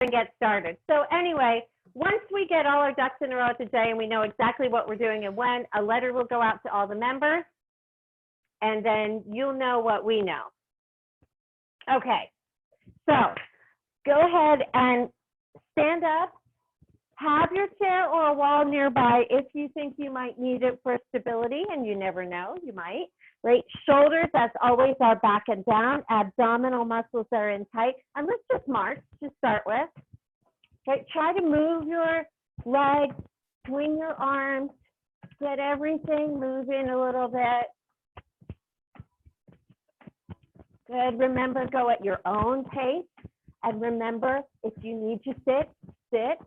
and get started. So anyway, once we get all our ducks in a row today and we know exactly what we're doing and when, a letter will go out to all the members, and then you'll know what we know. Okay, so go ahead and stand up. Have your chair or a wall nearby if you think you might need it for stability, and you never know, you might. Right, shoulders, that's always our back and down. Abdominal muscles are in tight. And let's just march to start with. Okay, try to move your legs, swing your arms, get everything moving a little bit. Good, remember, go at your own pace. And remember, if you need to sit, sit.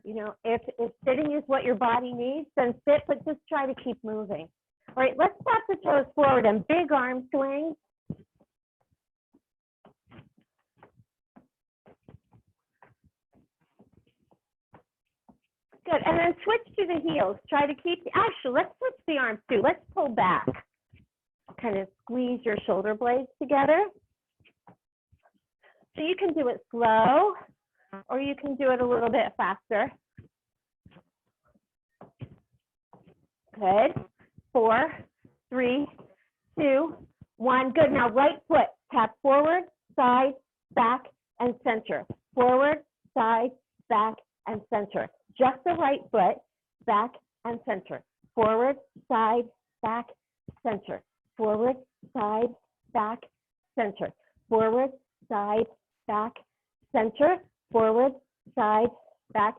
You know, if sitting is what your body needs, then sit, but just try to keep moving. All right, let's tap the toes forward and big arm swing. Good, and then switch to the heels. Try to keep, actually, let's switch the arms too. Let's pull back. Kind of squeeze your shoulder blades together. So you can do it slow, or you can do it a little bit faster. Good. 4, 3, 2, 1. Good. Now right foot, tap forward, side, back, and center. Forward, side, back, and center. Just the right foot, back, and center. Forward, side, back, center. Forward, side, back, center. Forward, side, back, center. Forward, side, back.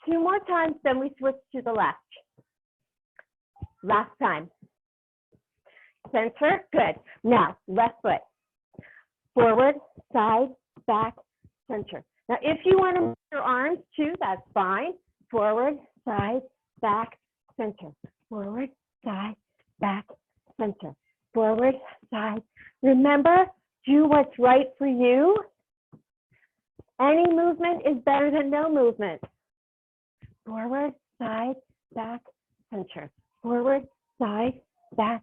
2 more times, then we switch to the left. Last time. Center, good. Now, left foot. Forward, side, back, center. Now, if you want to move your arms too, that's fine. Forward, side, back, center. Forward, side, back, center. Forward, side. Remember, do what's right for you. Any movement is better than no movement. Forward, side, back, center. Forward, side, back,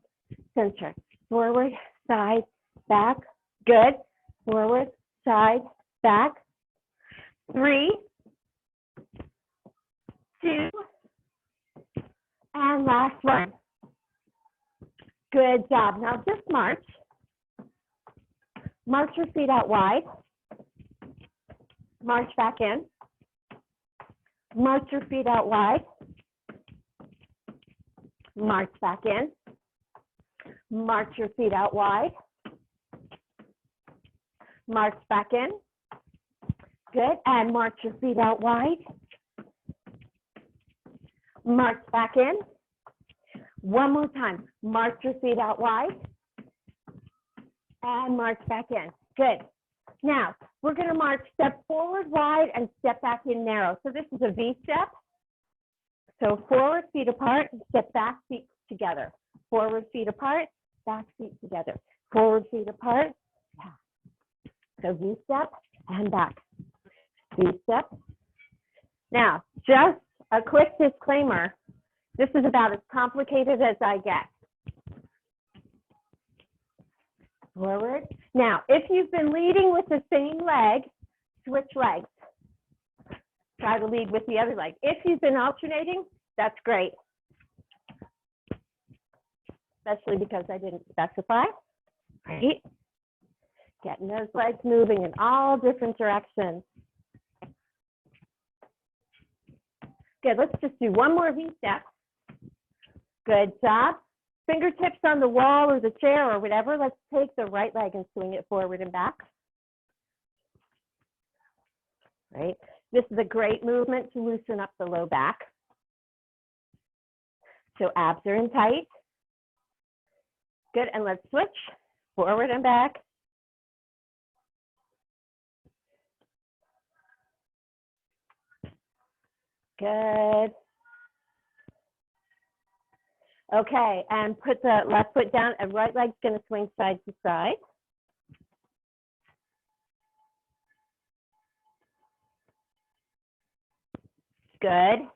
center. Forward, side, back. Good. Forward, side, back. 3, 2, and last one. Good job. Now just march. March your feet out wide. March back in. March your feet out wide. March back in. March your feet out wide. March back in. Good. And march your feet out wide. March back in. One more time. March your feet out wide. And march back in. Good. Now, we're going to march step forward wide and step back in narrow. So this is a V step. So forward, feet apart, step back, feet together. Forward, feet apart, back, feet together. Forward, feet apart. So V step and back. V step. Now, just a quick disclaimer. This is about as complicated as I get. Forward. Now, if you've been leading with the same leg, switch legs. Try to lead with the other leg. If you've been alternating, that's great. Especially because I didn't specify, right? Getting those legs moving in all different directions. Good, let's just do one more V step. Good job. Fingertips on the wall or the chair or whatever. Let's take the right leg and swing it forward and back. Right? This is a great movement to loosen up the low back. So abs are in tight. Good, and let's switch forward and back. Good. Okay, and put the left foot down and right leg's going to swing side to side. Good.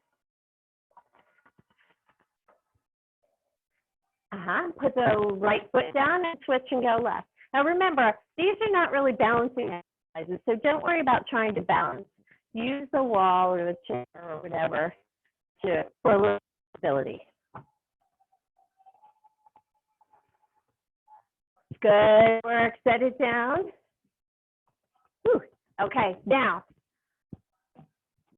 Put the right foot down and switch and go left. Now remember, these are not really balancing exercises. So don't worry about trying to balance. Use the wall or the chair or whatever for a little stability. Good work. Set it down. Whew. Okay, now,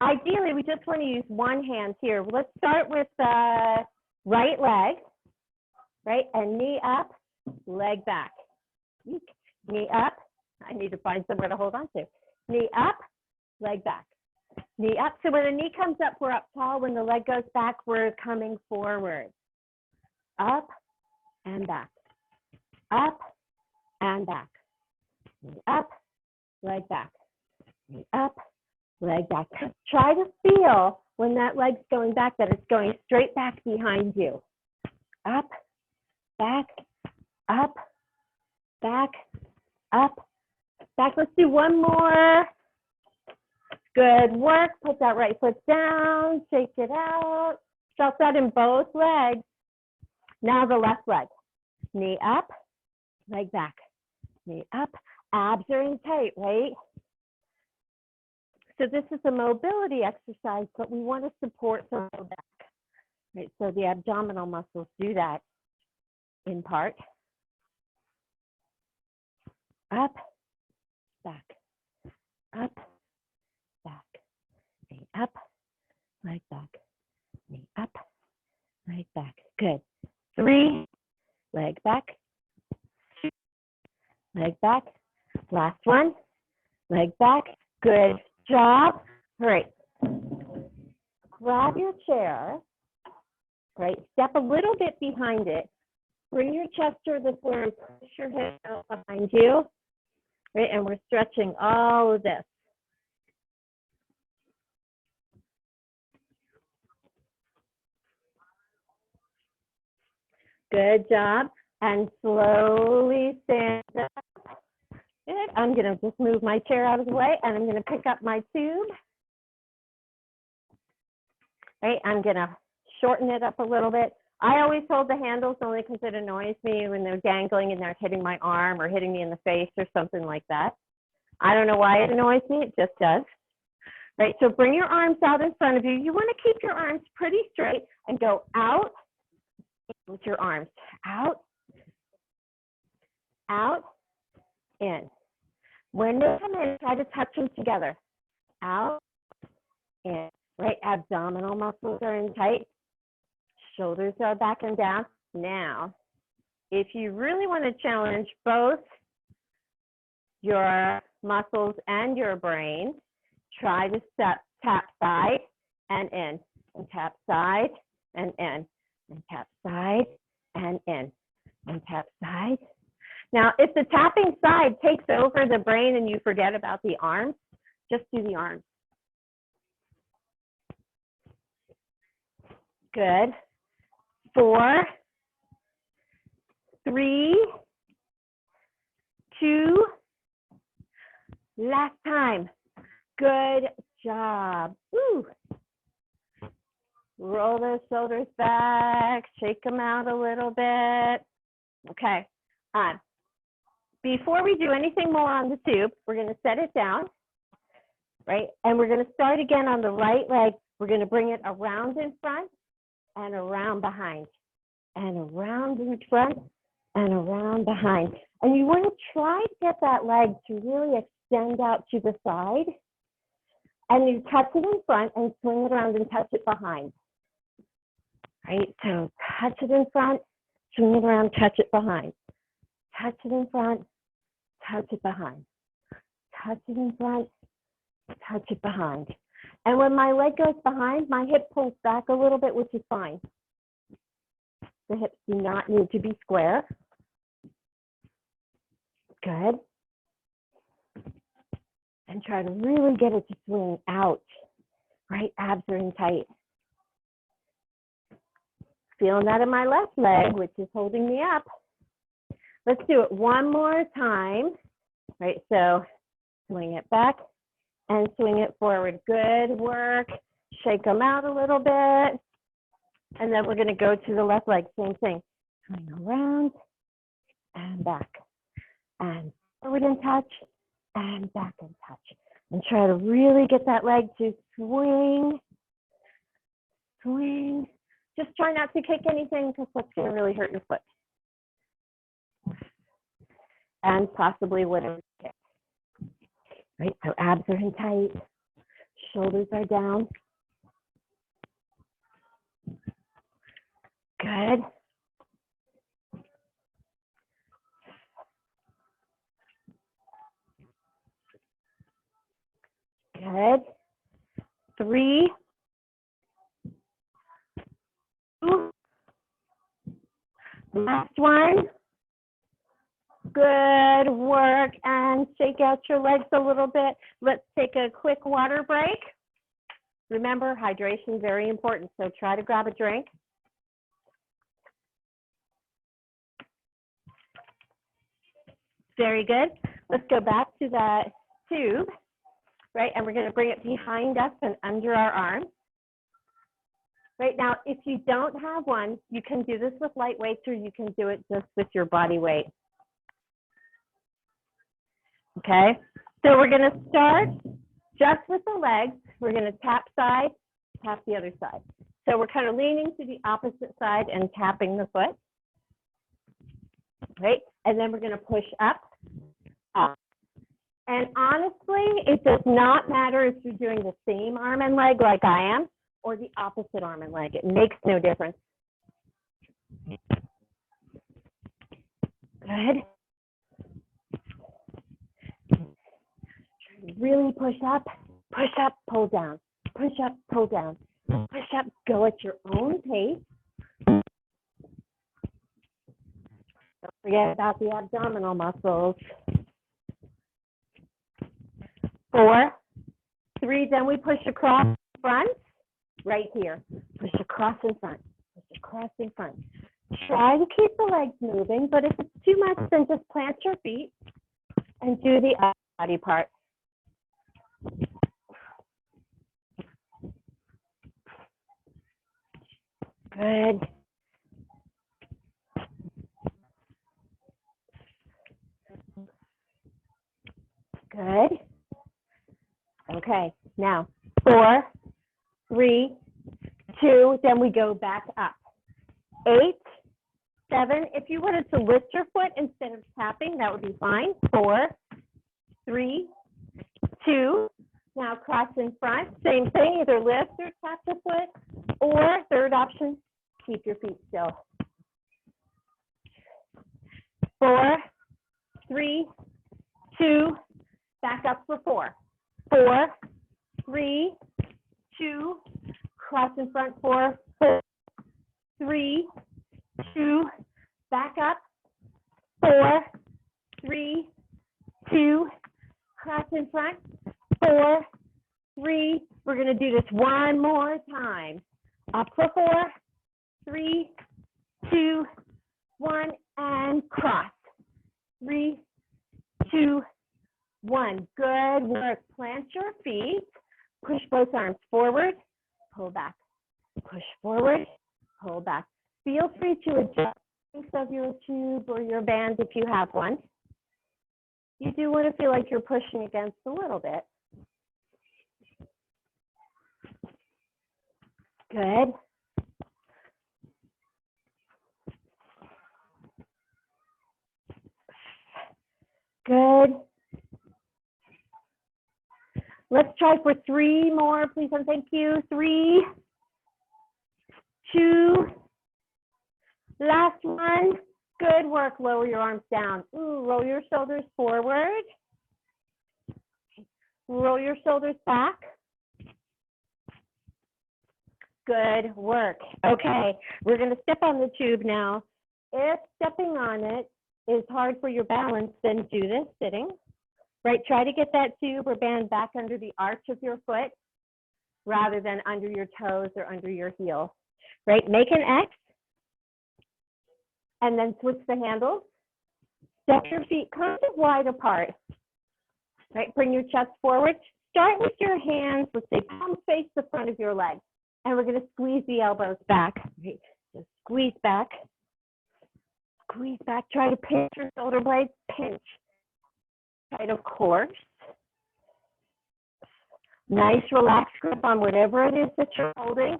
ideally, we just want to use one hand here. Let's start with the right leg, right? And knee up, leg back. Knee up. I need to find somewhere to hold on to. Knee up, leg back. Knee up. So when the knee comes up, we're up tall. When the leg goes back, we're coming forward. Up and back. Up and back. Knee up, leg back. Knee up, leg back. Try to feel when that leg's going back that it's going straight back behind you. Up, back, up, back, up, back. Let's do one more. Good work. Put that right foot down. Shake it out. Felt that in both legs. Now the left leg. Knee up, leg back. Knee up. Abs are in tight, right? So this is a mobility exercise, but we want to support the low back. Right? So the abdominal muscles do that in part. Up, back, up, back, knee up, leg back, knee up, leg back. Good. 3, leg back, 2, leg back. Last one, leg back. Good job. All right. Grab your chair, right? Step a little bit behind it. Bring your chest to the floor and push your head out behind you. Right, and we're stretching all of this. Good job. And slowly stand up. Good. I'm going to just move my chair out of the way, and I'm going to pick up my tube. Right, I'm going to shorten it up a little bit. I always hold the handles only because it annoys me when they're dangling and they're hitting my arm or hitting me in the face or something like that. I don't know why it annoys me, it just does. Right, so bring your arms out in front of you. You want to keep your arms pretty straight and go out with your arms. Out, out, in. When they come in, try to touch them together. Out, in. Right, abdominal muscles are in tight. Shoulders are back and down. Now, if you really want to challenge both your muscles and your brain, try to tap side and in, and tap side and in, and tap side and in, and tap side. Now, if the tapping side takes over the brain and you forget about the arms, just do the arms. Good. 4, 3, 2, last time. Good job. Woo. Roll those shoulders back, shake them out a little bit. Okay. Before we do anything more on the tube, we're going to set it down, right? And we're going to start again on the right leg. We're going to bring it around in front and around behind, and around in front and around behind. And you want to try to get that leg to really extend out to the side. And you touch it in front and swing it around and touch it behind. Right? So touch it in front, swing it around, touch it behind. Touch it in front, touch it behind. Touch it in front, touch it behind. And when my leg goes behind, my hip pulls back a little bit, which is fine. The hips do not need to be square. Good. And try to really get it to swing out. Right? Abs are in tight. Feeling that in my left leg, which is holding me up. Let's do it one more time. Right? So swing it back and swing it forward. Good work. Shake them out a little bit. And then we're going to go to the left leg. Same thing. Swing around and back. And forward and touch and back and touch. And try to really get that leg to swing, swing. Just try not to kick anything because that's going to really hurt your foot. And possibly whatever kick. Right, so abs are in tight, shoulders are down. Good. Good. 3, 2. Last one. Good work. And shake out your legs a little bit. Let's take a quick water break. Remember, hydration is very important, so try to grab a drink. Very good. Let's go back to that tube. Right, and we're going to bring it behind us and under our arms. Right now, if you don't have one, you can do this with light weights or you can do it just with your body weight. Okay, so we're going to start just with the legs. We're going to tap side, tap the other side. So we're kind of leaning to the opposite side and tapping the foot. Right, and then we're going to push up, up. And honestly, it does not matter if you're doing the same arm and leg like I am or the opposite arm and leg. It makes no difference. Good. Really push up, pull down, push up, pull down, push up, go at your own pace. Don't forget about the abdominal muscles. 4, 3, then we push across in front, right here. Push across in front, push across in front. Try to keep the legs moving, but if it's too much, then just plant your feet and do the upper body part. Good. Good. Okay, now 4, 3, 2, then we go back up. 8, 7, if you wanted to lift your foot instead of tapping, that would be fine. 4, 3, 2, now cross in front. Same thing, either lift or tap the foot, or third option, keep your feet still. 4, 3, 2, back up for 4. 4, 3, 2, cross in front, 4, 3, 2, back up, 4, 3, 2, cross in front, 4, 3, we're going to do this one more time. Up for 4, 3, 2, 1, and cross. 3, 2, 1. Good work. Plant your feet. Push both arms forward. Pull back. Push forward. Pull back. Feel free to adjust the length of your tube or your band if you have one. You do want to feel like you're pushing against a little bit. Good. Good. Let's try for 3 more, please, and thank you. 3, 2, last one. Good work. Lower your arms down. Ooh, roll your shoulders forward. Roll your shoulders back. Good work. Okay, we're going to step on the tube now. If stepping on it is hard for your balance, then do this sitting. Right, try to get that tube or band back under the arch of your foot rather than under your toes or under your heel. Right, make an X and then switch the handles. Step your feet kind of wide apart. Right, bring your chest forward. Start with your hands, let's say palm face the front of your leg. And we're going to squeeze the elbows back. Right, so squeeze back. Squeeze back. Try to pinch your shoulder blades. Pinch. Right, of course. Nice relaxed grip on whatever it is that you're holding.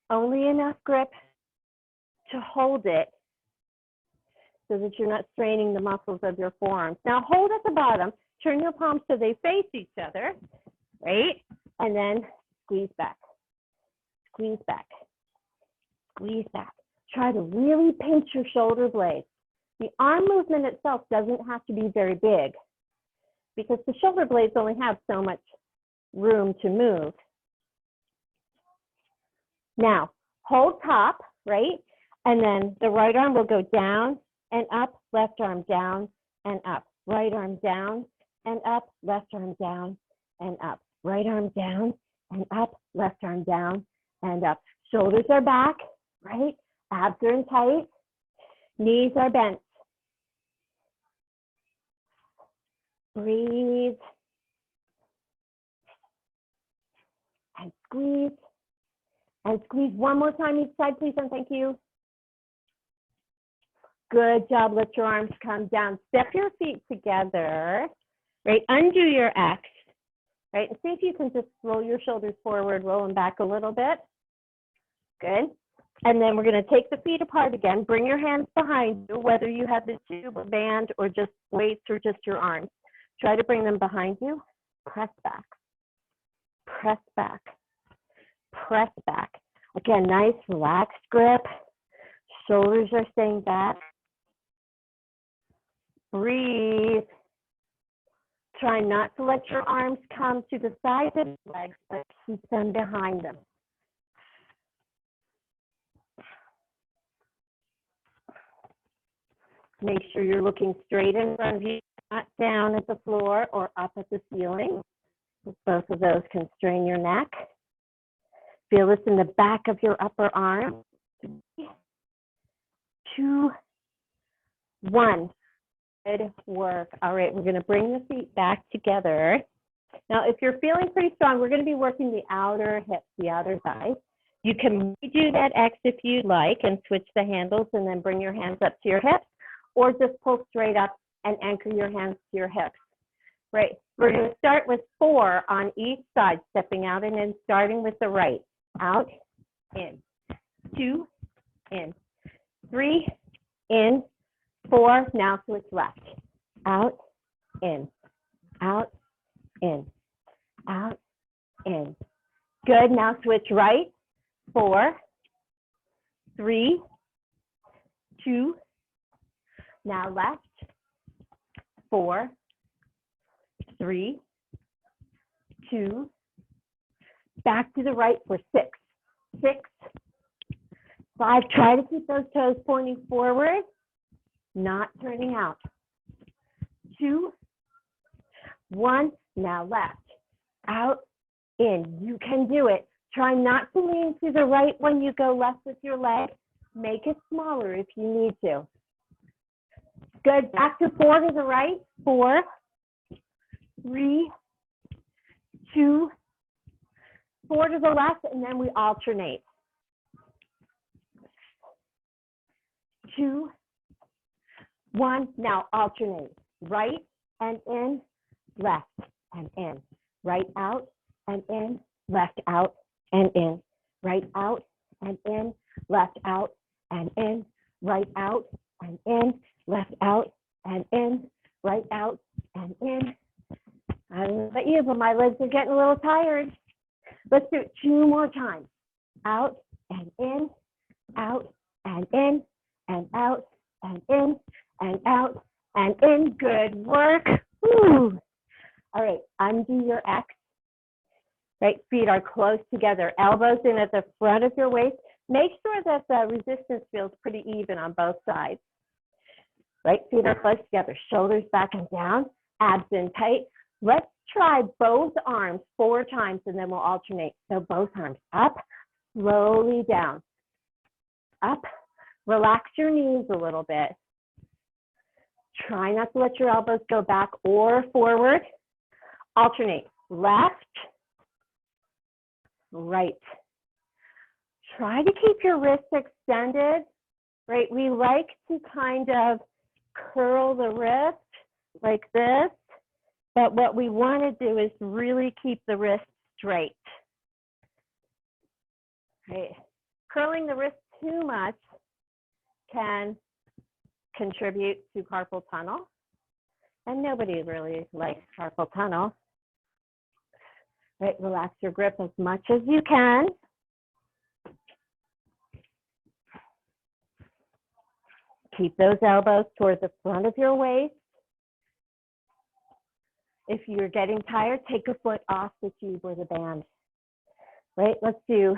Only enough grip to hold it so that you're not straining the muscles of your forearms. Now hold at the bottom, turn your palms so they face each other, right? And then squeeze back, squeeze back, squeeze back. Try to really pinch your shoulder blades. The arm movement itself doesn't have to be very big because the shoulder blades only have so much room to move. Now, hold top, right? And then the right arm will go down and up, left arm down and up. Right arm down and up, left arm down and up. Right arm down and up, left arm down and up. Shoulders are back, right? Abs are in tight. Knees are bent. Breathe. And squeeze. And squeeze one more time each side, please, and thank you. Good job. Let your arms come down. Step your feet together, right? Undo your X, right? And see if you can just roll your shoulders forward, roll them back a little bit. Good. And then we're going to take the feet apart again. Bring your hands behind you, whether you have the tube or band or just weights or just your arms. Try to bring them behind you. Press back. Press back. Press back. Again, nice relaxed grip. Shoulders are staying back. Breathe. Try not to let your arms come to the sides of your legs, but keep them behind them. Make sure you're looking straight in front of you, not down at the floor or up at the ceiling. Both of those can strain your neck. Feel this in the back of your upper arm. 3, 2, 1. Good work. All right, we're going to bring the feet back together. Now, if you're feeling pretty strong, we're going to be working the outer hips, the outer thighs. You can redo that X if you'd like and switch the handles and then bring your hands up to your hips, or just pull straight up and anchor your hands to your hips. Right, we're going to start with 4 on each side, stepping out and in, starting with the right. Out, in, 2, in, 3, in, 4, now switch left. Out, in, out, in, out, in. Good, now switch right. 4, 3, 2, now left. 4, 3, 2, back to the right for 6, 6, 5. Try to keep those toes pointing forward, not turning out. 2, 1, now left, out, in. You can do it. Try not to lean to the right when you go left with your leg. Make it smaller if you need to. Good, back to 4 to the right. 4, 3, 2, 4 to the left, and then we alternate. 2, 1, now alternate. Right and in, left and in. Right out and in, left out and in. Right out and in, left out and in. Right out and in, left out and in. Right out and in. I don't know about you, but my legs are getting a little tired. Let's do it 2 more times. Out and in, out and in, and out and in, and out and in. Good work. Woo. All right, undo your X. Right, feet are close together, elbows in at the front of your waist. Make sure that the resistance feels pretty even on both sides. Right, feet are close together, shoulders back and down, abs in tight. Let's try both arms 4 times and then we'll alternate. So both arms up, slowly down, up. Relax your knees a little bit. Try not to let your elbows go back or forward. Alternate, left, right. Try to keep your wrists extended, right? We like to kind of curl the wrist like this, but what we want to do is really keep the wrists straight. Right. Curling the wrist too much can contribute to carpal tunnel. And nobody really likes carpal tunnel. Right, relax your grip as much as you can. Keep those elbows toward the front of your waist. If you're getting tired, take a foot off the tube or the band. Right, let's do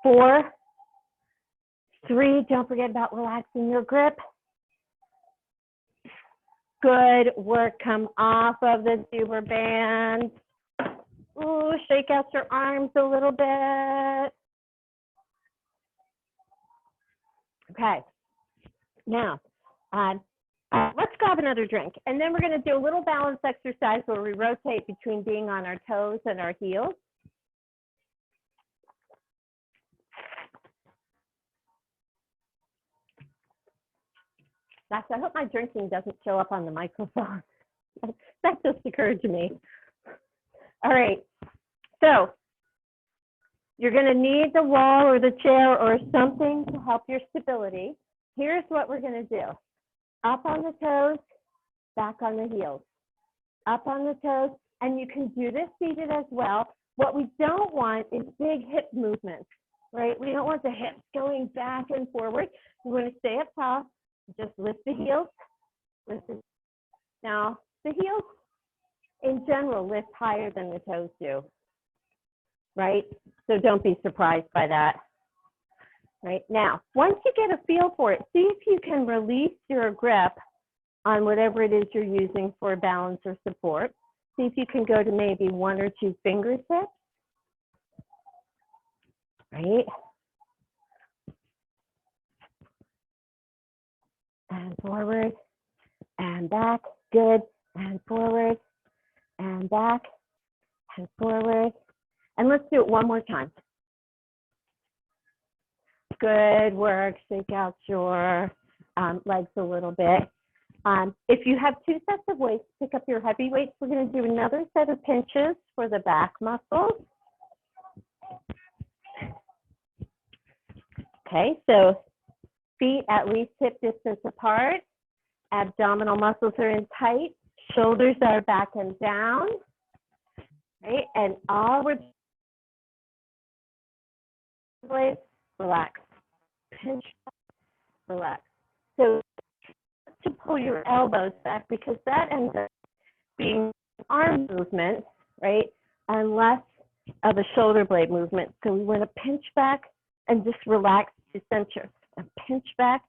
4, 3, don't forget about relaxing your grip. Good work, come off of the tube or band. Ooh, shake out your arms a little bit. Okay, now let's grab another drink. And then we're gonna do a little balance exercise where we rotate between being on our toes and our heels. Gosh, I hope my drinking doesn't show up on the microphone. That just occurred to me. All right, so you're gonna need the wall or the chair or something to help your stability. Here's what we're gonna do. Up on the toes, back on the heels. Up on the toes, and you can do this seated as well. What we don't want is big hip movements, right? We don't want the hips going back and forward. We wanna stay up tall. Just lift the heels. Now, the heels in general lift higher than the toes do, right? So don't be surprised by that. Right now, once you get a feel for it, see if you can release your grip on whatever it is you're using for balance or support. See if you can go to maybe 1 or 2 fingertips, right? And forward, and back, good, and forward, and back, and forward. And let's do it one more time. Good work, shake out your legs a little bit. If you have 2 sets of weights, pick up your heavy weights. We're gonna do another set of pinches for the back muscles. Okay, so feet at least hip distance apart. Abdominal muscles are in tight. Shoulders are back and down. Right, and all we're doing, relax, pinch, relax. So to pull your elbows back because that ends up being arm movement, right, and less of a shoulder blade movement. So we want to pinch back and just relax to center. And pinch back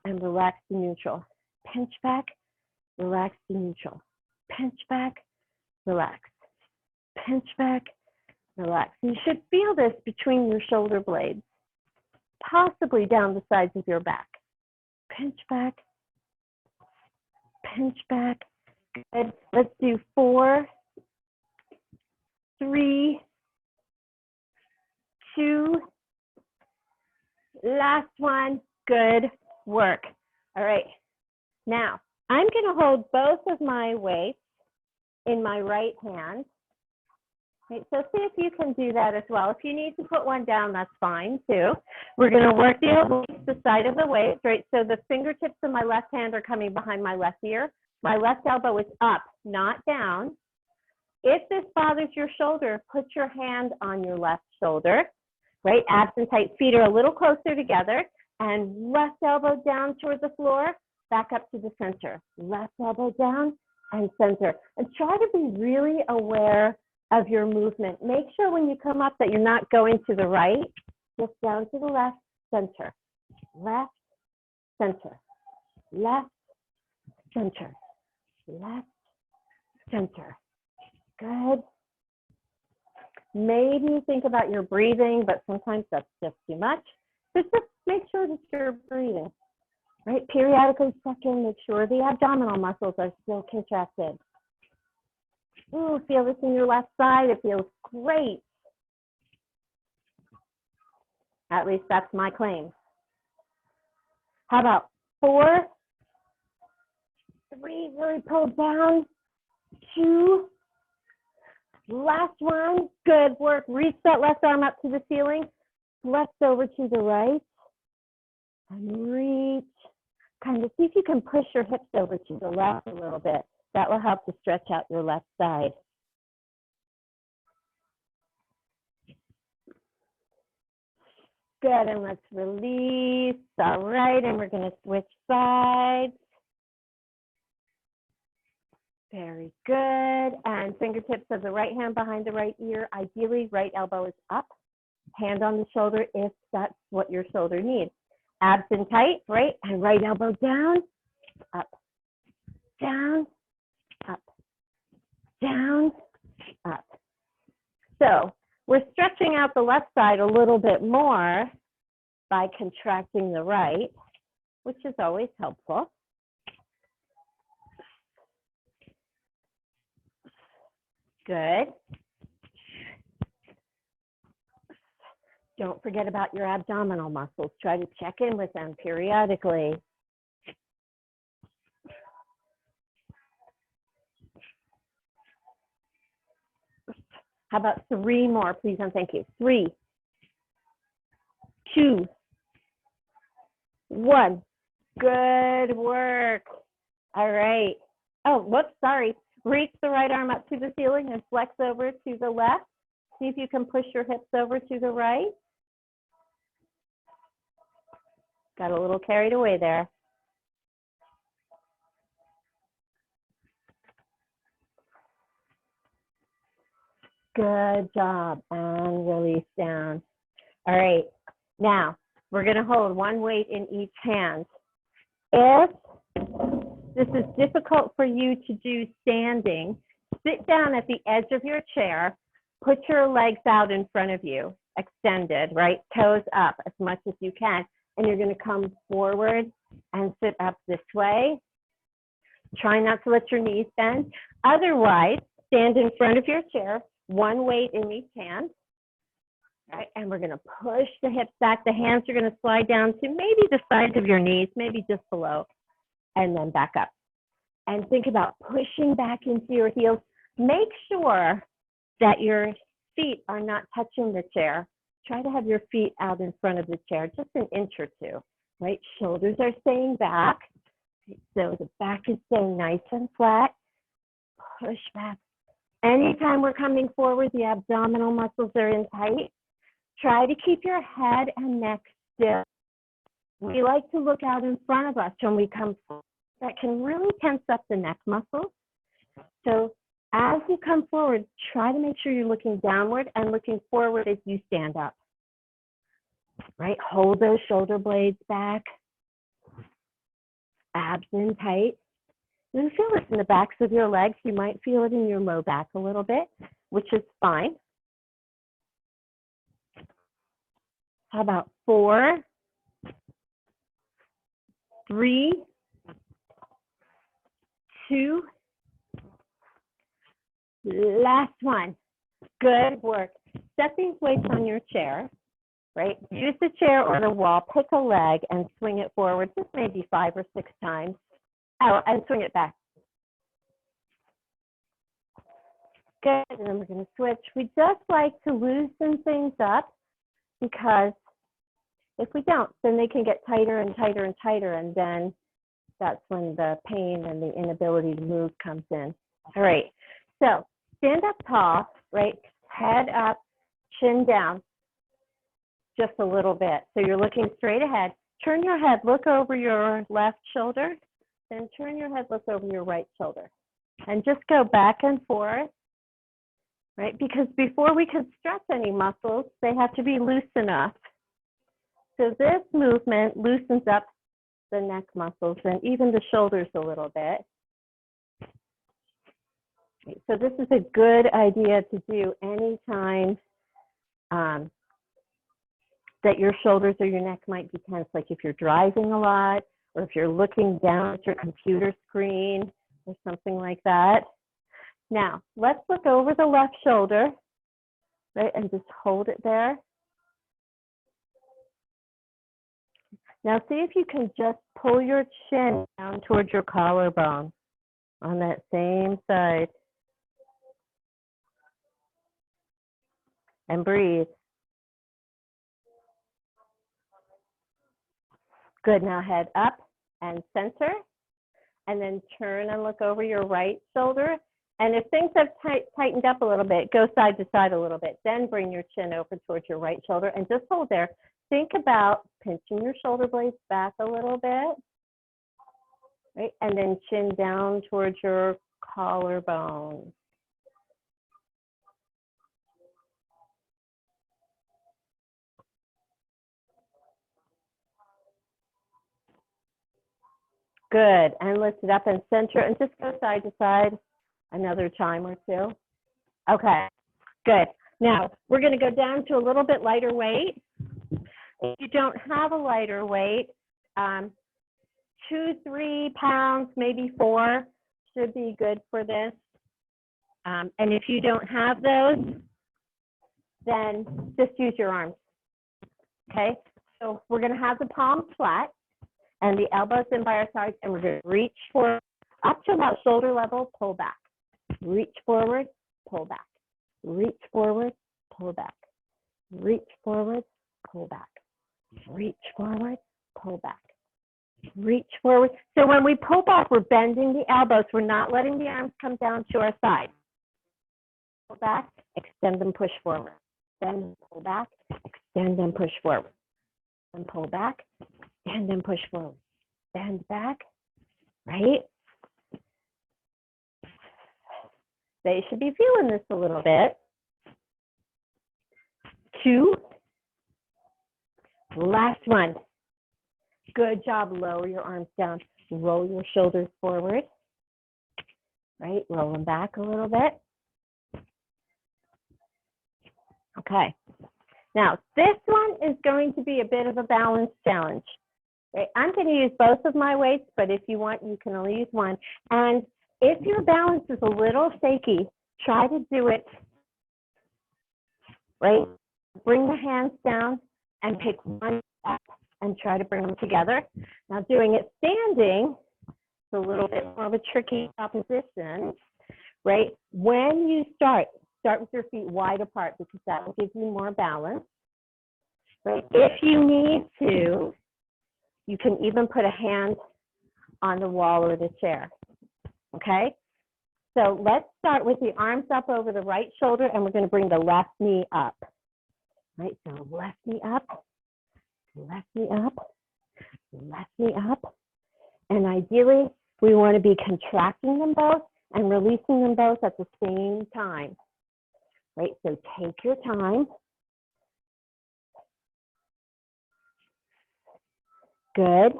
and relax to neutral. Pinch back, relax to neutral. Pinch back, relax. Pinch back, relax. You should feel this between your shoulder blades, possibly down the sides of your back. Pinch back, pinch back. Good. Let's do 4, 3, 2, last one. Good work. All right. Now, I'm going to hold both of my weights in my right hand. Right, so see if you can do that as well. If you need to put one down, that's fine too. We're going to work the side of the weight, right? So the fingertips of my left hand are coming behind my left ear. My left elbow is up, not down. If this bothers your shoulder, put your hand on your left shoulder, right? Abs and tight, feet are a little closer together, and left elbow down toward the floor, back up to the center. Left elbow down and center. And try to be really aware of your movement. Make sure when you come up that you're not going to the right, just down to the left, center. Left, center. Left, center. Left, center. Good. Maybe think about your breathing, but sometimes that's just too much. So just make sure that you're breathing, right? Periodically check in, make sure the abdominal muscles are still contracted. Ooh, feel this in your left side. It feels great. At least that's my claim. How about 4, 3, really pull down, 2, Last one, good work. Reach that left arm up to the ceiling, flex over to the right, and reach. Kind of see if you can push your hips over to the left a little bit. That will help to stretch out your left side. Good, and let's release. All right, and we're gonna switch sides. Very good, and fingertips of the right hand behind the right ear. Ideally, right elbow is up, hand on the shoulder if that's what your shoulder needs. Abs in tight, right, and right elbow down, up, down, up, down, up. So we're stretching out the left side a little bit more by contracting the right, which is always helpful. Good. Don't forget about your abdominal muscles. Try to check in with them periodically. How about 3 more, please, and thank you. 3, 2, 1. Good work. All right. Oh, whoops, sorry. Reach the right arm up to the ceiling and flex over to the left. See if you can push your hips over to the right. Got a little carried away there. Good job, and release down. All right, now we're gonna hold one weight in each hand. If this is difficult for you to do standing, sit down at the edge of your chair, put your legs out in front of you, extended, right? Toes up as much as you can. And you're gonna come forward and sit up this way. Try not to let your knees bend. Otherwise, stand in front of your chair, one weight in each hand. All right, and we're gonna push the hips back. The hands are gonna slide down to maybe the sides of your knees, maybe just below, and then back up. And think about pushing back into your heels. Make sure that your feet are not touching the chair. Try to have your feet out in front of the chair, just an inch or two, right? Shoulders are staying back. So the back is staying nice and flat. Push back. Anytime we're coming forward, the abdominal muscles are in tight. Try to keep your head and neck still. We like to look out in front of us when we come forward. That can really tense up the neck muscles. So as you come forward, try to make sure you're looking downward and looking forward as you stand up. Right? Hold those shoulder blades back. Abs in tight. You feel this in the backs of your legs. You might feel it in your low back a little bit, which is fine. How about 4, 3, 2, last one. Good work. Set these weights on your chair, right? Use the chair or the wall, pick a leg and swing it forward, just maybe 5 or 6 times. Oh, and swing it back. Good, and then we're gonna switch. We just like to loosen things up because if we don't, then they can get tighter and tighter and tighter, and then that's when the pain and the inability to move comes in. All right, so stand up tall, right? Head up, chin down, just a little bit. So you're looking straight ahead. Turn your head, look over your left shoulder, then turn your head, look over your right shoulder. And just go back and forth, right? Because before we can stretch any muscles, they have to be loose enough. So this movement loosens up the neck muscles and even the shoulders a little bit. So this is a good idea to do anytime that your shoulders or your neck might be tense, like if you're driving a lot, or if you're looking down at your computer screen or something like that. Now, let's look over the left shoulder, right, and just hold it there. Now, see if you can just pull your chin down towards your collarbone on that same side. and breathe. Good, now head up and center, and then turn and look over your right shoulder. And if things have tightened up a little bit, go side to side a little bit. Then bring your chin over towards your right shoulder and just hold there. Think about pinching your shoulder blades back a little bit, right? And then chin down towards your collarbone. Good, and lift it up and center and just go side to side another time or two. Okay, good. Now, we're gonna go down to a little bit lighter weight. If you don't have a lighter weight, 2-3 pounds, maybe 4 should be good for this. And if you don't have those, then just use your arms, okay? So we're gonna have the palms flat and the elbows in by our sides, and we're gonna reach forward up to about shoulder level, pull back. Reach forward, pull back. Reach forward, pull back. Reach forward, pull back. Reach forward, pull back. Reach forward. So when we pull back, we're bending the elbows. We're not letting the arms come down to our side. Pull back, extend and push forward. Then pull back, extend and push forward. And pull back, extend and push forward. Bend back, right? They should be feeling this a little bit. 2. Last one. Good job. Lower your arms down. Roll your shoulders forward. Right? Roll them back a little bit. Okay. Now, this one is going to be a bit of a balance challenge. Okay? I'm going to use both of my weights, but if you want, you can only use one. And if your balance is a little shaky, try to do it, right? Bring the hands down and pick one up and try to bring them together. Now, doing it standing is a little bit more of a tricky proposition, right? When you start with your feet wide apart because that will give you more balance, right? If you need to, you can even put a hand on the wall or the chair, okay? So let's start with the arms up over the right shoulder, and we're going to bring the left knee up. Right, so left knee up, left knee up, left knee up. And ideally, we want to be contracting them both and releasing them both at the same time. Right, so take your time. Good.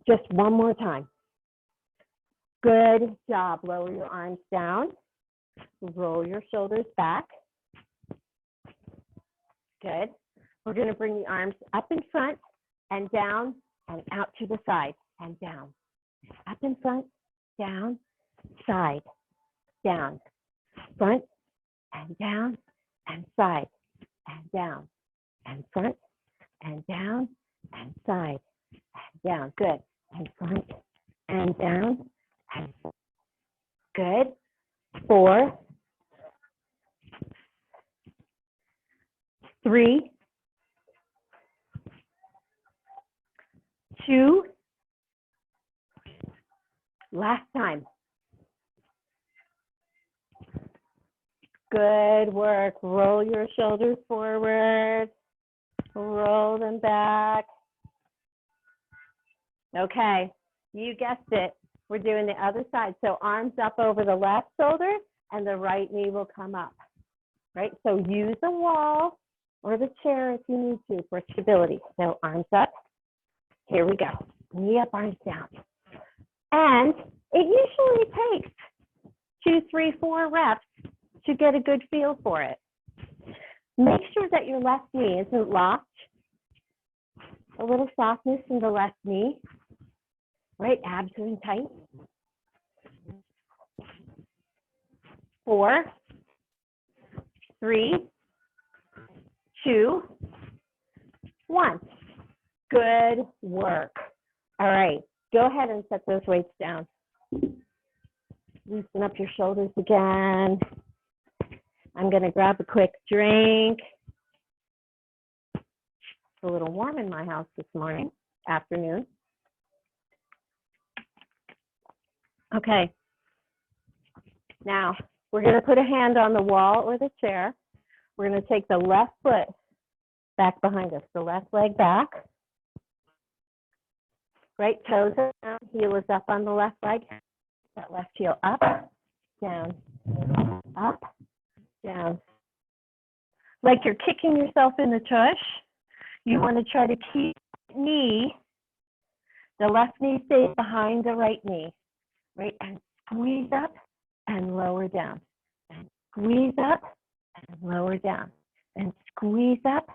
Just one more time. Good job. Lower your arms down. Roll your shoulders back. Good. We're going to bring the arms up in front and down and out to the side and down. Up in front, down, side, down, front and down and side and down and front and down and side and down. Good. And front and down and good. 4, 3, 2, last time. Good work. Roll your shoulders forward. Roll them back. Okay, you guessed it. We're doing the other side. So arms up over the left shoulder and the right knee will come up. Right? So use the wall or the chair if you need to for stability. So arms up. Here we go. Knee up, arms down. And it usually takes 2, 3, 4 reps to get a good feel for it. Make sure that your left knee isn't locked. A little softness in the left knee. Right, abs are in tight. 4, 3, 2, 1. Good work. All right, go ahead and set those weights down. Loosen up your shoulders again. I'm going to grab a quick drink. It's a little warm in my house this afternoon. Okay. Now, we're going to put a hand on the wall or the chair. We're going to take the left foot back behind us, the left leg back. Right toes are down, heel is up on the left leg. That left heel up, down, up, down. Like you're kicking yourself in the tush. You want to try to keep the left knee stays behind the right knee, right? And squeeze up and lower down. And squeeze up and lower down. And squeeze up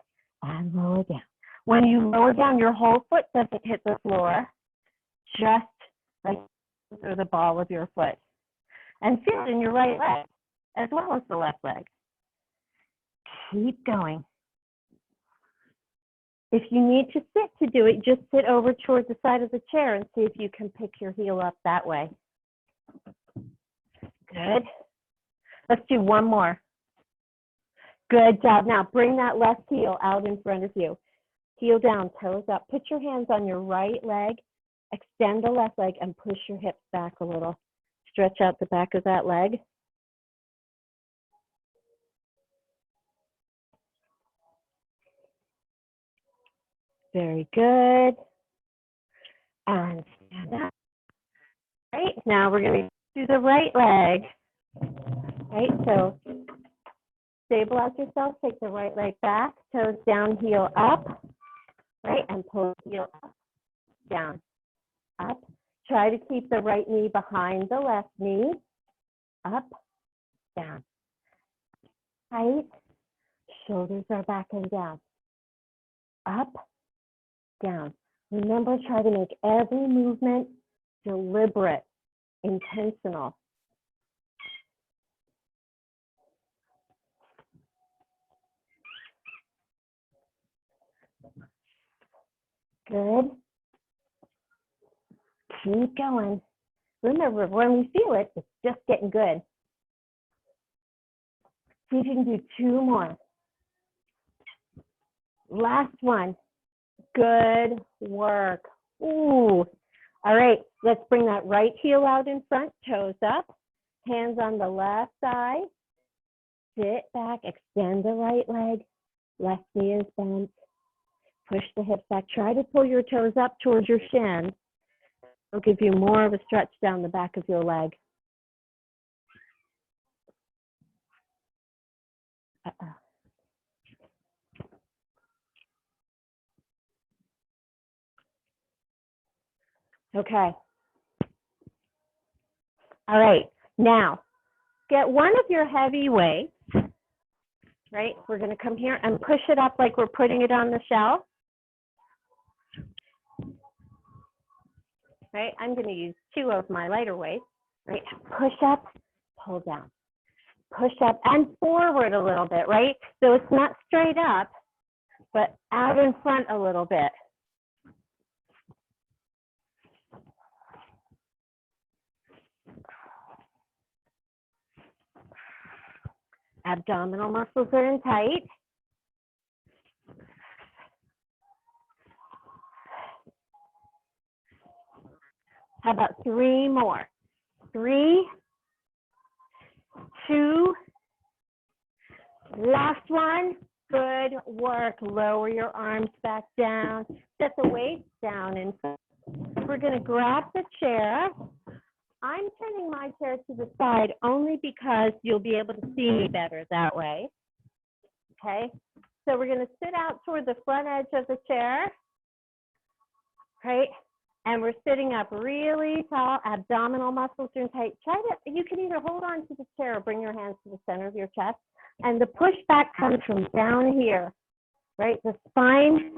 and lower down. When you lower down, your whole foot doesn't hit the floor, just like through the ball of your foot. And feel it in your right leg, as well as the left leg. Keep going. If you need to sit to do it, just sit over towards the side of the chair and see if you can pick your heel up that way. Good. Let's do one more. Good job. Now bring that left heel out in front of you. Heel down, toes up. Put your hands on your right leg. Extend the left leg and push your hips back a little. Stretch out the back of that leg. Very good. And stand up. Right, now we're going to do the right leg. Right, so stabilize yourself. Take the right leg back. Toes down, heel up. Right, and pull heel up, down, up. Try to keep the right knee behind the left knee. Up, down. Tight. Shoulders are back and down. Up, down. Remember, try to make every movement deliberate, intentional. Good. Keep going. Remember, when we feel it, it's just getting good. See if you can do two more. Last one. Good work. Ooh. All right, let's bring that right heel out in front, toes up, hands on the left side. Sit back, extend the right leg, left knee is bent. Push the hips back. Try to pull your toes up towards your shin. It'll give you more of a stretch down the back of your leg. Okay. All right. Now, get one of your heavy weights, right? We're going to come here and push it up like we're putting it on the shelf. Right? I'm going to use two of my lighter weights. Right? Push up, pull down. Push up and forward a little bit, right? So it's not straight up, but out in front a little bit. Abdominal muscles are in tight. How about three more? 3, 2, last one. Good work. Lower your arms back down. Set the weights down. And we're going to grab the chair. I'm turning my chair to the side only because you'll be able to see me better that way. Okay, so we're going to sit out toward the front edge of the chair, right? And we're sitting up really tall, abdominal muscles are tight. You can either hold on to the chair or bring your hands to the center of your chest. And the push back comes from down here, right? The spine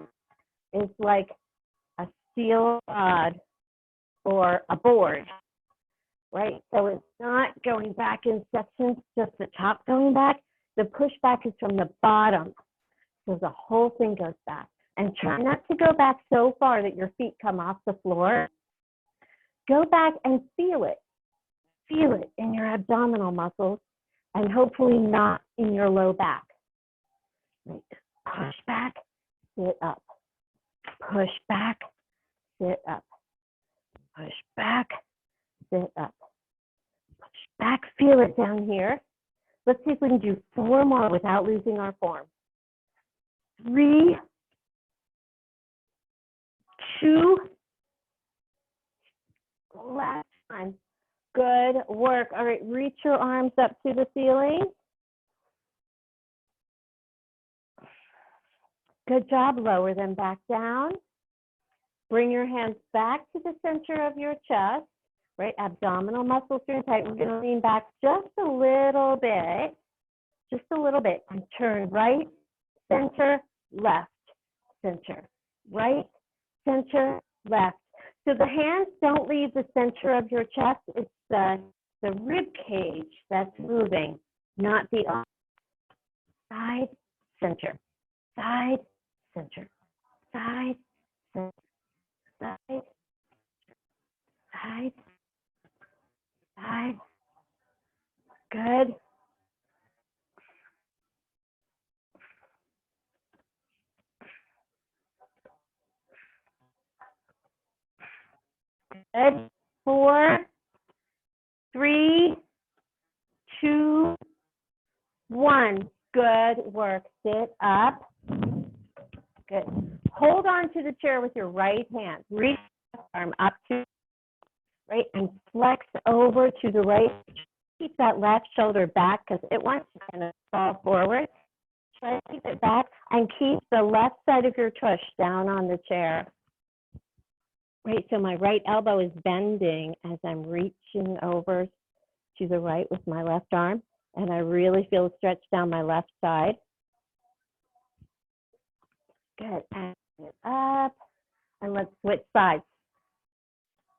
is like a steel rod or a board. Right, so it's not going back in sections, just the top going back. The pushback is from the bottom, so the whole thing goes back. And try not to go back so far that your feet come off the floor. Go back and feel it. Feel it in your abdominal muscles and hopefully not in your low back. Right. Push back, sit up. Push back, sit up. Push back, sit up. Push back, feel it down here. Let's see if we can do 4 more without losing our form. 3, 2, last time. Good work. All right, reach your arms up to the ceiling. Good job. Lower them back down. Bring your hands back to the center of your chest, right? Abdominal muscles are tight. We're going to lean back just a little bit, and turn right, center, left, center, right, center, left. So the hands don't leave the center of your chest. It's the rib cage that's moving, not the arm. Side, center, side, center, side, center, side, side, side. Good. Good. 4, 3, 2, 1. Good work. Sit up. Good. Hold on to the chair with your right hand. Reach the arm up to right and flex over to the right. Keep that left shoulder back because it wants to kind of fall forward. Try to keep it back and keep the left side of your tush down on the chair. Right, so my right elbow is bending as I'm reaching over to the right with my left arm, and I really feel a stretch down my left side. Good, and get up, and let's switch sides.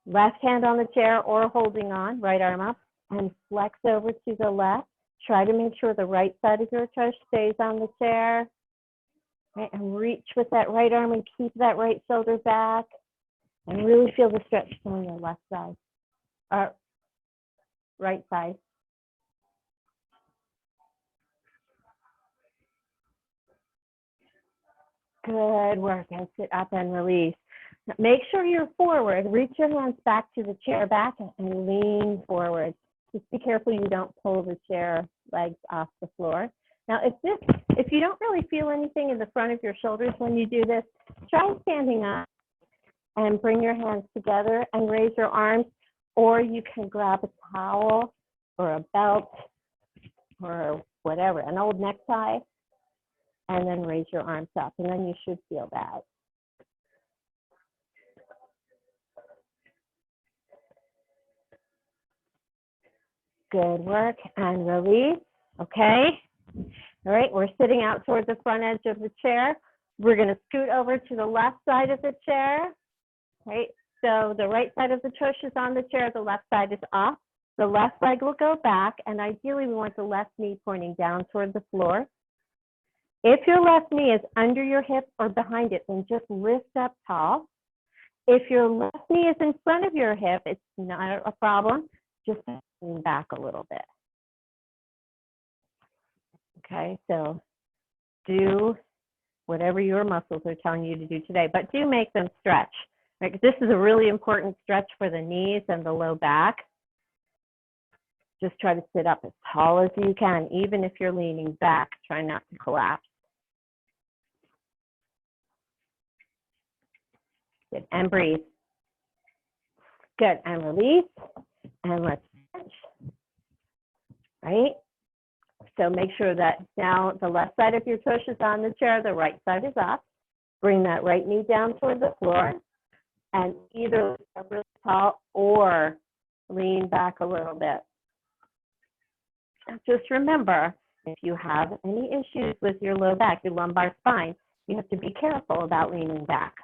Left hand on the chair or holding on, right arm up, and flex over to the left. Try to make sure the right side of your tush stays on the chair. Right, and reach with that right arm and keep that right shoulder back. And really feel the stretch on your left side, or right side. Good work, and sit up and release. Now, make sure you're forward. Reach your hands back to the chair back and lean forward. Just be careful you don't pull the chair legs off the floor. Now, if you don't really feel anything in the front of your shoulders when you do this, try standing up and bring your hands together and raise your arms, or you can grab a towel or a belt or whatever, an old necktie, and then raise your arms up, and then you should feel that. Good work, and release, okay? All right, we're sitting out towards the front edge of the chair. We're gonna scoot over to the left side of the chair. Right, so the right side of the tush is on the chair, the left side is off. The left leg will go back, and ideally we want the left knee pointing down toward the floor. If your left knee is under your hip or behind it, then just lift up tall. If your left knee is in front of your hip, it's not a problem, just lean back a little bit. Okay, so do whatever your muscles are telling you to do today, but do make them stretch. Right, this is a really important stretch for the knees and the low back. Just try to sit up as tall as you can, even if you're leaning back. Try not to collapse. Good, and breathe. Good, and release, and let's stretch. Right? So make sure that now the left side of your tush is on the chair, the right side is up. Bring that right knee down toward the floor. And either up really tall or lean back a little bit. Just remember, if you have any issues with your low back, your lumbar spine, you have to be careful about leaning back.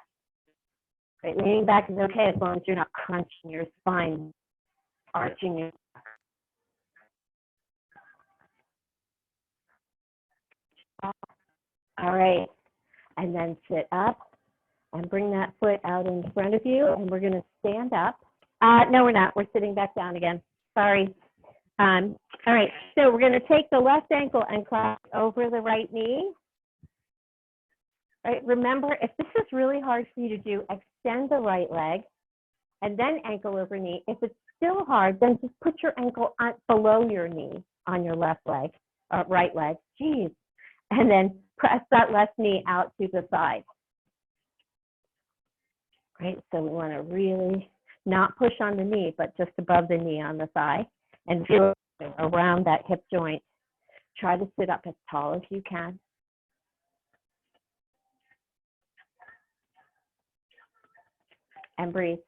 Right? Leaning back is okay as long as you're not crunching your spine, arching your back. All right, and then sit up. And bring that foot out in front of you, and we're going to stand up. No, we're not. We're sitting back down again. Sorry. All right, so we're going to take the left ankle and cross over the right knee. Right, remember, if this is really hard for you to do, extend the right leg and then ankle over knee. If it's still hard, then just put your ankle below your knee on your left leg, right leg. Geez. And then press that left knee out to the side. Right, so we want to really not push on the knee, but just above the knee on the thigh and feel around that hip joint. Try to sit up as tall as you can. And breathe.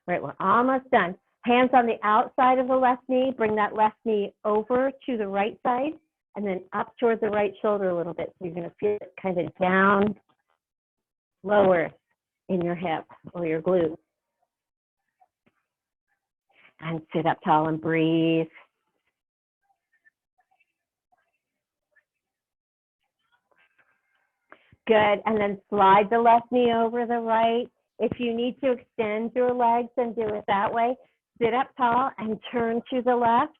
Right, we're almost done. Hands on the outside of the left knee. Bring that left knee over to the right side and then up toward the right shoulder a little bit. So you're going to feel it kind of down, lower in your hip or your glute. And sit up tall and breathe. Good. And then slide the left knee over the right. If you need to extend your legs and do it that way, sit up tall and turn to the left.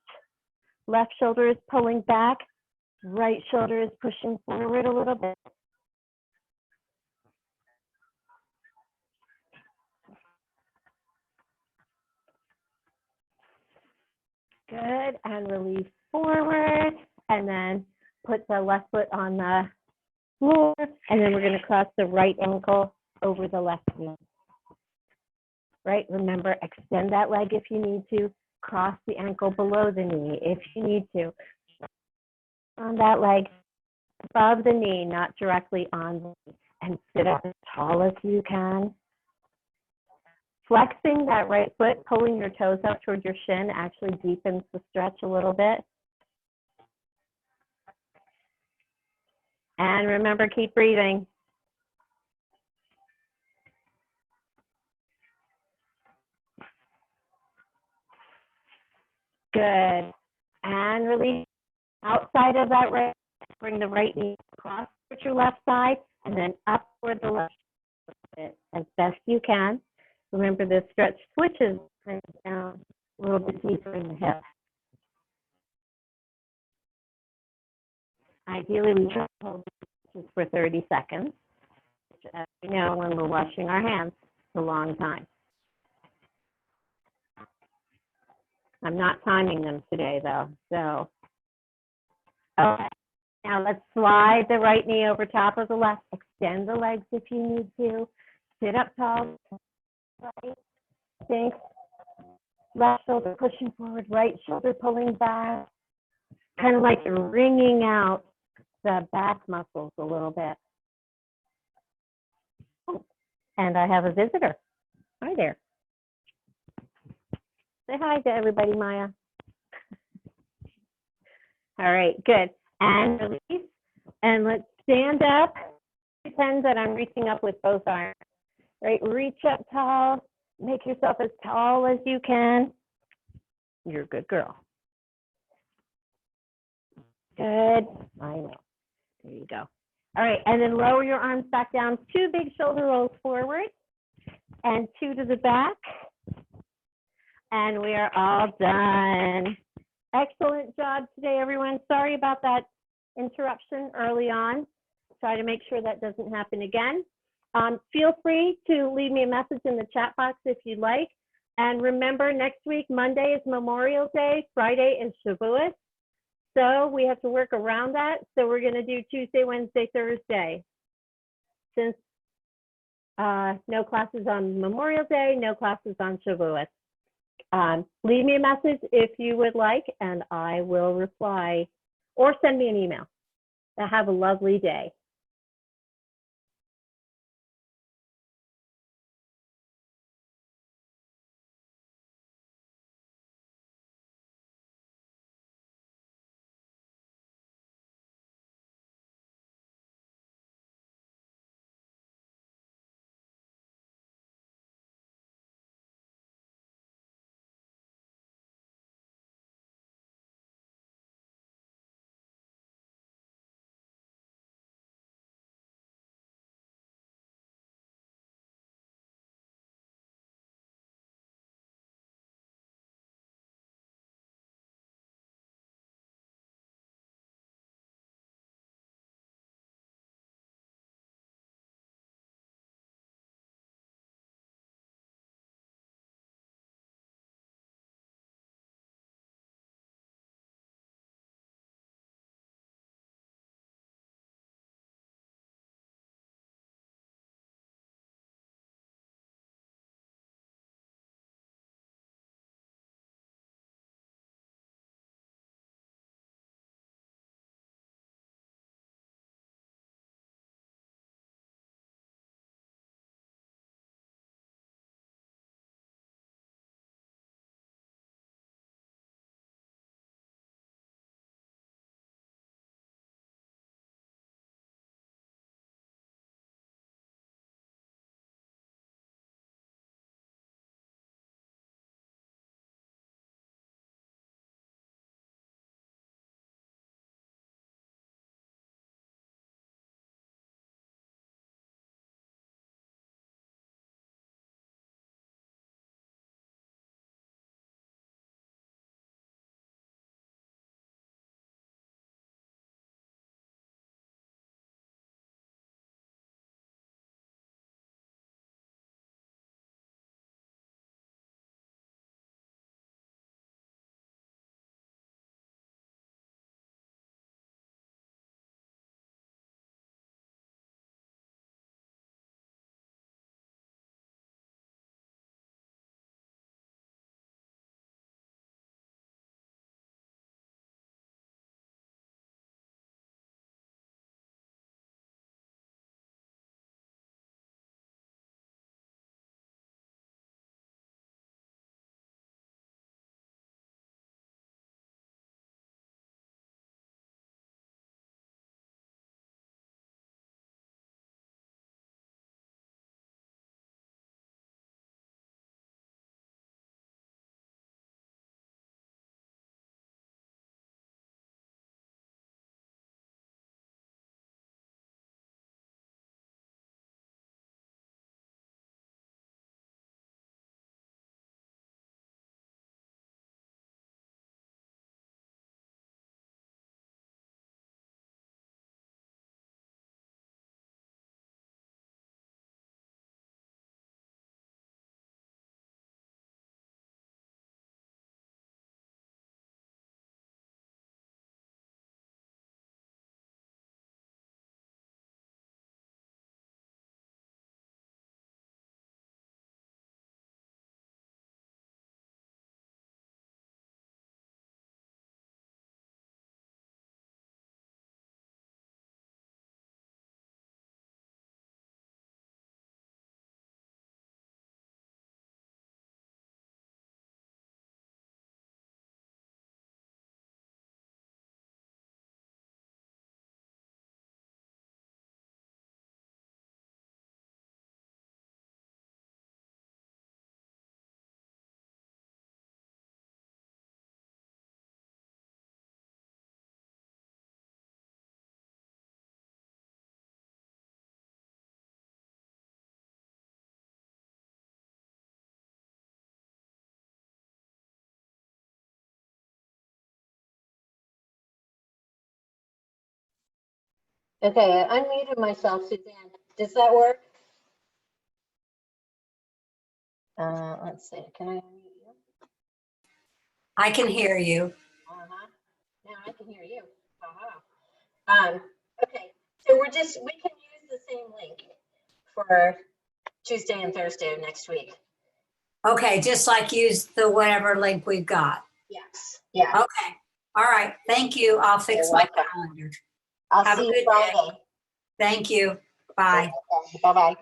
Left shoulder is pulling back. Right shoulder is pushing forward a little bit. Good. And release forward. And then put the left foot on the floor. And then we're going to cross the right ankle over the left knee. Right? Remember, extend that leg if you need to. Cross the ankle below the knee if you need to. On that leg above the knee, not directly on the knee. And sit up as tall as you can. Flexing that right foot, pulling your toes up toward your shin actually deepens the stretch a little bit. And remember, keep breathing. Good. And release outside of that right. Bring the right knee across with your left side and then up toward the left as best you can. Remember, this stretch switches down a little bit deeper in the hip. Ideally, we try to hold this for 30 seconds. Which, as we know, when we're washing our hands, it's a long time. I'm not timing them today, though. So, okay. Now let's slide the right knee over top of the left. Extend the legs if you need to. Sit up tall. Right. Think. Left shoulder pushing forward. Right shoulder pulling back. Kind of like you're wringing out the back muscles a little bit. And I have a visitor. Hi there. Say hi to everybody, Maya. All right, good. And release. And let's stand up. Pretend that I'm reaching up with both arms. Right, reach up tall. Make yourself as tall as you can. You're a good girl. Good. I know. There you go. All right, and then lower your arms back down. 2 big shoulder rolls forward and 2 to the back. And we are all done. Excellent job today, everyone. Sorry about that interruption early on. Try to make sure that doesn't happen again. Feel free to leave me a message in the chat box if you'd like. And remember, next week, Monday is Memorial Day. Friday is Shavuot. So we have to work around that. So we're going to do Tuesday, Wednesday, Thursday. Since no classes on Memorial Day, no classes on Shavuot. Leave me a message if you would like, and I will reply, or send me an email. Have a lovely day. Okay, I unmuted myself, Suzanne. Does that work? Let's see, can I unmute you? I can hear you. Now I can hear you. Okay, so we can use the same link for Tuesday and Thursday of next week. Okay, just like use the whatever link we've got. Yes, yeah. Okay, all right, thank you. I'll fix You're my welcome. calendar. I'll Have a see you good day. Friday. Thank you. Bye. Bye-bye.